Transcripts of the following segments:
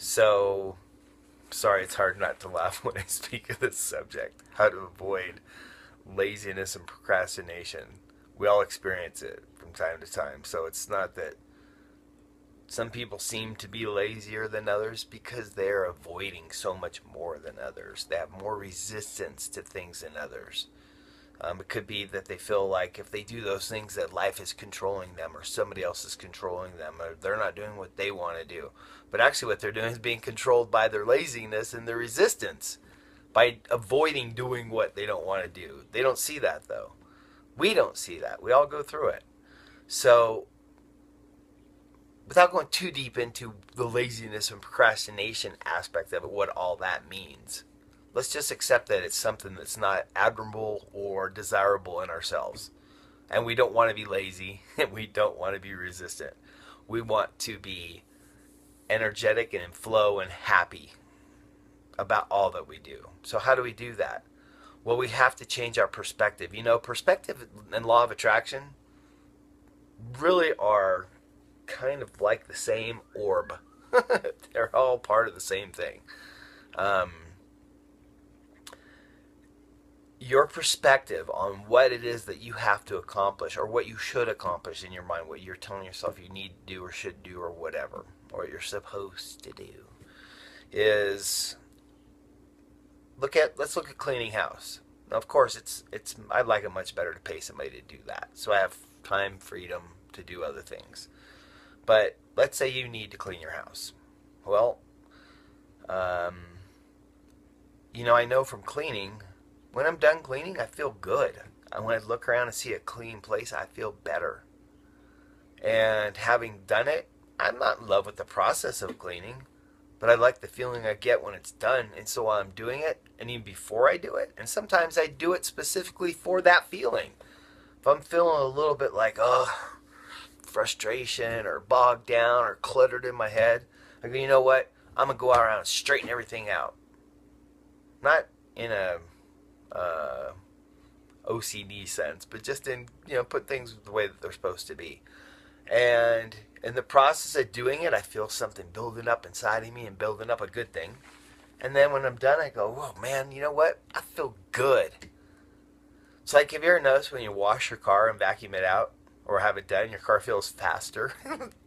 So, sorry, it's hard not to laugh when I speak of this subject. How to avoid laziness and procrastination. We all experience it from time to time. So, it's not that some people seem to be lazier than others because they're avoiding so much more than others. They have more resistance to things than others. It could be that they feel like if they do those things that life is controlling them or somebody else is controlling them or they're not doing what they want to do. But actually what they're doing is being controlled by their laziness and their resistance by avoiding doing what they don't want to do. They don't see that though. We don't see that. We all go through it. So without going too deep into the laziness and procrastination aspect of it, what all that means, let's just accept that it's something that's not admirable or desirable in ourselves. And we don't want to be lazy and we don't want to be resistant. We want to be energetic and in flow and happy about all that we do. So, how do we do that? Well, we have to change our perspective. You know, perspective and law of attraction really are kind of like the same orb. They're all part of the same thing. Um, your perspective on what it is that you have to accomplish or what you should accomplish in your mind, what you're telling yourself you need to do or should do or whatever, or what you're supposed to do, is let's look at cleaning house. Now, of course, it's I'd like it much better to pay somebody to do that, so I have time, freedom to do other things. But let's say you need to clean your house. Well, um, I know from cleaning, when I'm done cleaning, I feel good. And when I look around and see a clean place, I feel better. And having done it, I'm not in love with the process of cleaning, but I like the feeling I get when it's done. And so while I'm doing it, and even before I do it, and sometimes I do it specifically for that feeling. If I'm feeling a little bit like, oh, frustration or bogged down or cluttered in my head, I go, you know what? I'm going to go out around and straighten everything out. Not in a OCD sense, but just in, put things the way that they're supposed to be. And in the process of doing it, I feel something building up inside of me and building up a good thing. And then when I'm done, I go, whoa, man, you know what? I feel good. It's like, have you ever noticed when you wash your car and vacuum it out or have it done, your car feels faster?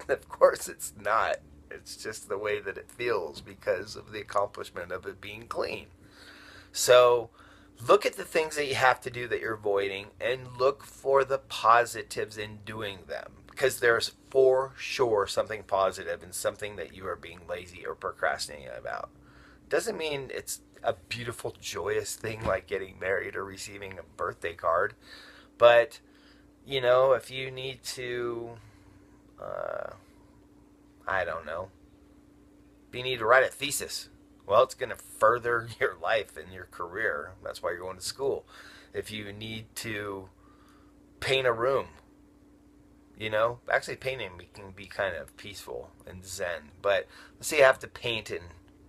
Of course it's not. It's just the way that it feels because of the accomplishment of it being clean. So look at the things that you have to do that you're avoiding and look for the positives in doing them. Because there's for sure something positive in something that you are being lazy or procrastinating about. Doesn't mean it's a beautiful, joyous thing like getting married or receiving a birthday card. But, if you need to, I don't know, if you need to write a thesis, well, it's going to further your life and your career. That's why you're going to school. If you need to paint a room, actually painting can be kind of peaceful and zen. But let's say you have to paint and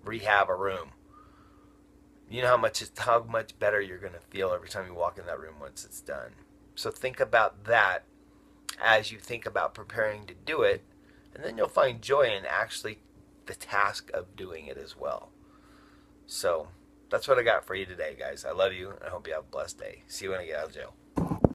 rehab a room. You know how much better you're going to feel every time you walk in that room once it's done. So think about that as you think about preparing to do it, and then you'll find joy in actually the task of doing it as well. So that's what I got for you today, guys. I love you, and I hope you have a blessed day. See you when I get out of jail.